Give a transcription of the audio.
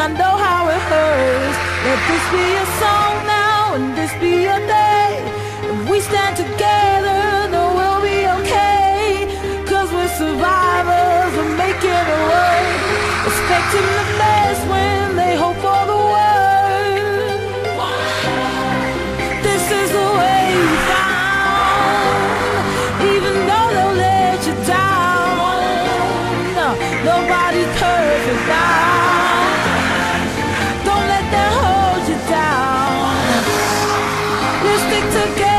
I know how it hurts. Let this be a song now, and this be a day. If we stand together, then we'll be okay. 'Cause we're survivors, we're making it work. Expecting the best when they hope for the worst. This is the way you found, even though they'll let you down. No, nobody's perfect now. Don't let them hold you down. Let's stick together.